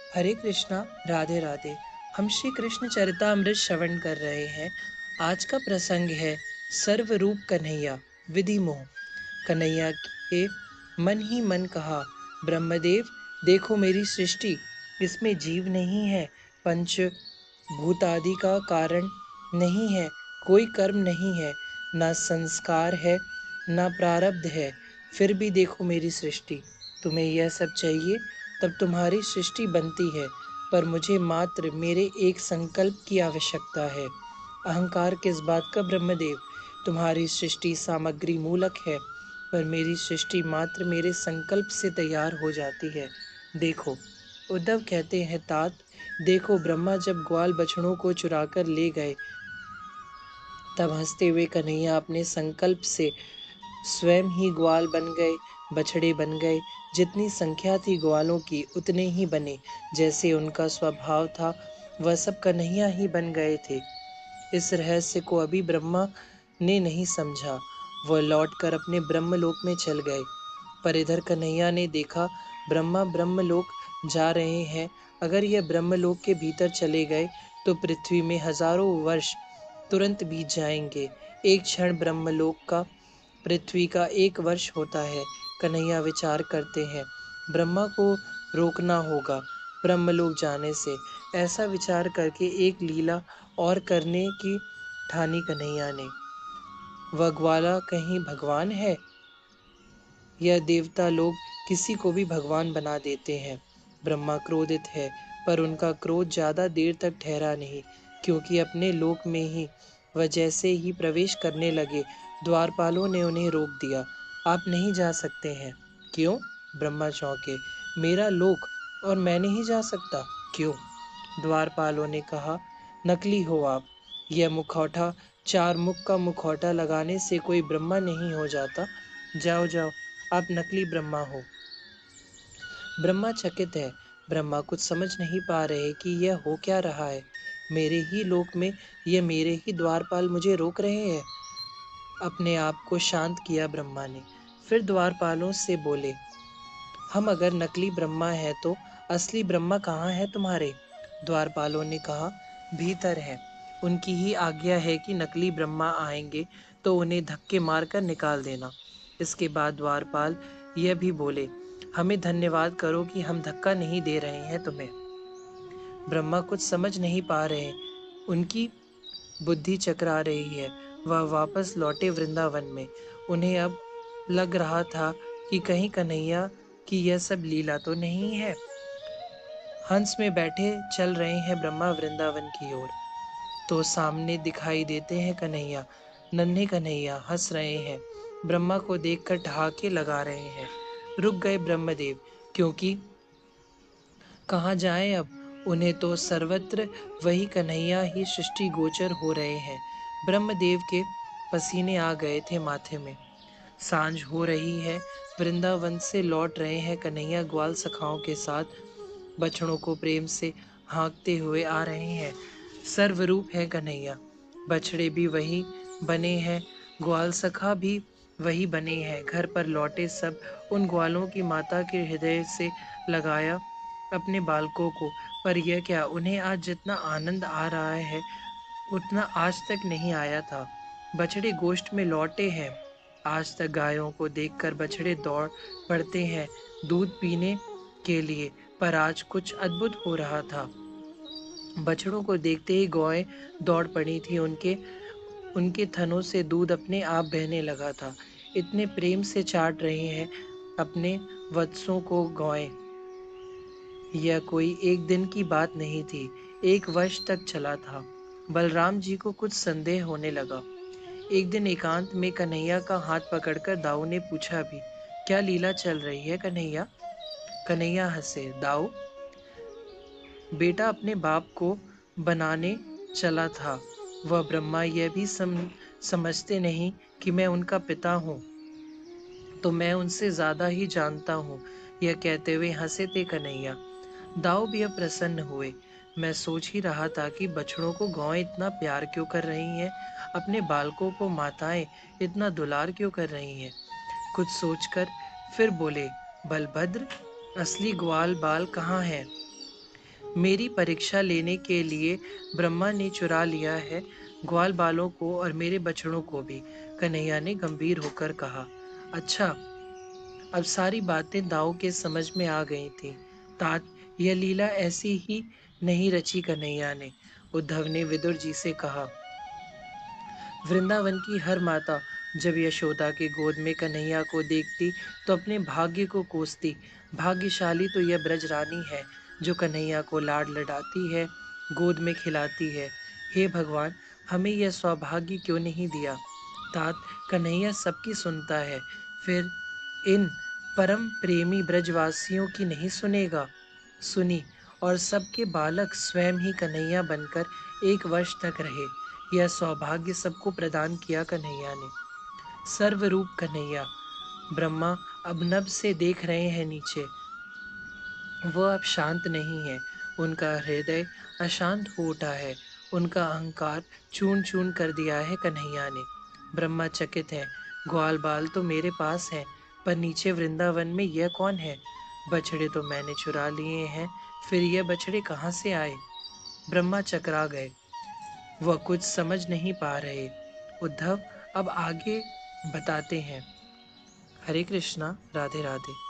हरे कृष्णा, राधे राधे। हम श्री कृष्ण चरितामृत श्रवण कर रहे हैं। आज का प्रसंग है सर्वरूप कन्हैया विधि मोह। कन्हैया के मन ही मन कहा, ब्रह्मदेव देखो मेरी सृष्टि, इसमें जीव नहीं है, पंच भूतादि का कारण नहीं है, कोई कर्म नहीं है, ना संस्कार है, ना प्रारब्ध है, फिर भी देखो मेरी सृष्टि। तुम्हें यह सब चाहिए तब तुम्हारी सृष्टि बनती है, पर मुझे मात्र मेरे एक संकल्प की आवश्यकता है। अहंकार किस बात का ब्रह्मदेव? तुम्हारी सृष्टि सामग्री मूलक है, पर मेरी सृष्टि मात्र मेरे संकल्प से तैयार हो जाती है। देखो, उद्धव कहते हैं, तात देखो, ब्रह्मा जब ग्वाल बछड़ों को चुराकर ले गए, तब हंसते हुए कन्हैया अपने संकल्प से स्वयं ही ग्वाल बन गए, बछड़े बन गए। जितनी संख्या थी ग्वालों की उतने ही बने, जैसे उनका स्वभाव था वह सब कन्हैया ही बन गए थे। इस रहस्य को अभी ब्रह्मा ने नहीं समझा। वह लौटकर अपने ब्रह्मलोक में चल गए। पर इधर कन्हैया ने देखा, ब्रह्मा ब्रह्मलोक जा रहे हैं। अगर यह ब्रह्मलोक के भीतर चले गए तो पृथ्वी में हजारों वर्ष तुरंत बीत जाएंगे। एक क्षण ब्रह्मलोक का पृथ्वी का एक वर्ष होता है। कन्हैया विचार करते हैं, ब्रह्मा को रोकना होगा ब्रह्मलोक जाने से। ऐसा विचार करके एक लीला और करने की ठानी कन्हैया ने। वह ग्वाला कहीं भगवान है? यह देवता लोग किसी को भी भगवान बना देते हैं। ब्रह्मा क्रोधित है, पर उनका क्रोध ज्यादा देर तक ठहरा नहीं, क्योंकि अपने लोक में ही वह जैसे ही प्रवेश करने लगे, द्वारपालों ने उन्हें रोक दिया। आप नहीं जा सकते हैं। क्यों? ब्रह्मा चौंके। मेरा लोक और मैं नहीं जा सकता? क्यों? द्वारपालों ने कहा, नकली हो आप। यह मुखौटा, चार मुख का मुखौटा लगाने से कोई ब्रह्मा नहीं हो जाता। जाओ जाओ, आप नकली ब्रह्मा हो। ब्रह्मा चकित है। ब्रह्मा कुछ समझ नहीं पा रहे कि यह हो क्या रहा है। मेरे ही लोक में ये मेरे ही द्वारपाल मुझे रोक रहे हैं। अपने आप को शांत किया ब्रह्मा ने। फिर द्वारपालों से बोले, हम अगर नकली ब्रह्मा है तो असली ब्रह्मा कहाँ है तुम्हारे? द्वारपालों ने कहा, भीतर है। उनकी ही आज्ञा है कि नकली ब्रह्मा आएंगे तो उन्हें धक्के मारकर निकाल देना। इसके बाद द्वारपाल यह भी बोले, हमें धन्यवाद करो कि हम धक्का नहीं दे रहे हैं तुम्हें। ब्रह्मा कुछ समझ नहीं पा रहे। उनकी बुद्धि चकरा रही है। वह वापस लौटे वृंदावन में। उन्हें अब लग रहा था कि कहीं कन्हैया की यह सब लीला तो नहीं है। हंस में बैठे चल रहे हैं ब्रह्मा वृंदावन की ओर, तो सामने दिखाई देते हैं कन्हैया। नन्हे कन्हैया हंस रहे हैं, ब्रह्मा को देखकर ठहाके लगा रहे हैं। रुक गए ब्रह्मदेव, क्योंकि कहाँ जाएं अब? उन्हें तो सर्वत्र वही कन्हैया ही सृष्टि गोचर हो रहे हैं। ब्रह्मदेव के पसीने आ गए थे माथे में। सांझ हो रही है। वृंदावन से लौट रहे हैं कन्हैया ग्वाल सखाओं के साथ। बछड़ों को प्रेम से हाँकते हुए आ रहे हैं। सर्वरूप है कन्हैया। बछड़े भी वही बने हैं, ग्वाल सखा भी वही बने हैं। घर पर लौटे सब उन ग्वालों की माता के हृदय से लगाया अपने बालकों को। पर यह क्या, उन्हें आज जितना आनंद आ रहा है उतना आज तक नहीं आया था। बछड़े गोष्ठ में लौटे हैं। आज तक गायों को देखकर बछड़े दौड़ पड़ते हैं दूध पीने के लिए, पर आज कुछ अद्भुत हो रहा था। बछड़ों को देखते ही गौएं दौड़ पड़ी थी। उनके उनके थनों से दूध अपने आप बहने लगा था। इतने प्रेम से चाट रहे हैं अपने वत्सों को गौएं। यह कोई एक दिन की बात नहीं थी, एक वर्ष तक चला था। बलराम जी को कुछ संदेह होने लगा। एक दिन एकांत में कन्हैया का हाथ पकड़कर दाऊ ने पूछा भी, क्या लीला चल रही है कन्हैया? कन्हैया हंसे, दाऊ बेटा अपने बाप को बनाने चला था। वह ब्रह्मा यह भी समझते नहीं कि मैं उनका पिता हूँ, तो मैं उनसे ज्यादा ही जानता हूँ। यह कहते हुए हंसे थे कन्हैया। दाऊ भी अब प्रसन्न हुए। मैं सोच ही रहा था कि बछड़ों को गौएं इतना प्यार क्यों कर रही हैं, अपने बालकों को माताएं इतना दुलार क्यों कर रही हैं। कुछ सोचकर फिर बोले, बलभद्र असली ग्वाल बाल कहाँ है? मेरी परीक्षा लेने के लिए ब्रह्मा ने चुरा लिया है ग्वाल बालों को और मेरे बछड़ों को भी। कन्हैया ने गंभीर होकर कहा। अच्छा, अब सारी बातें दाऊ के समझ में आ गई थी। तात, यह लीला ऐसी ही नहीं रची कन्हैया ने। उद्धव ने विदुर जी से कहा। वृंदावन की हर माता जब यशोदा के गोद में कन्हैया को देखती तो अपने भाग्य को कोसती। भाग्यशाली तो यह ब्रज रानी है जो कन्हैया को लाड लडाती है, गोद में खिलाती है। हे भगवान, हमें यह सौभाग्य क्यों नहीं दिया? तात, कन्हैया सबकी सुनता है, फिर इन परम प्रेमी ब्रजवासियों की नहीं सुनेगा? सुनी, और सबके बालक स्वयं ही कन्हैया बनकर 1 वर्ष तक रहे। यह सौभाग्य सबको प्रदान किया कन्हैया ने। सर्वरूप कन्हैया। ब्रह्मा अब नभ से देख रहे हैं नीचे। वह अब शांत नहीं है। उनका हृदय अशांत हो उठा है। उनका अहंकार चून चून कर दिया है कन्हैया ने। ब्रह्मा चकित है। ग्वाल बाल तो मेरे पास हैं, पर नीचे वृंदावन में यह कौन है? बछड़े तो मैंने चुरा लिए हैं, फिर यह बछड़े कहाँ से आए? ब्रह्मा चकरा गए। वह कुछ समझ नहीं पा रहे। उद्धव अब आगे बताते हैं। हरे कृष्णा, राधे राधे।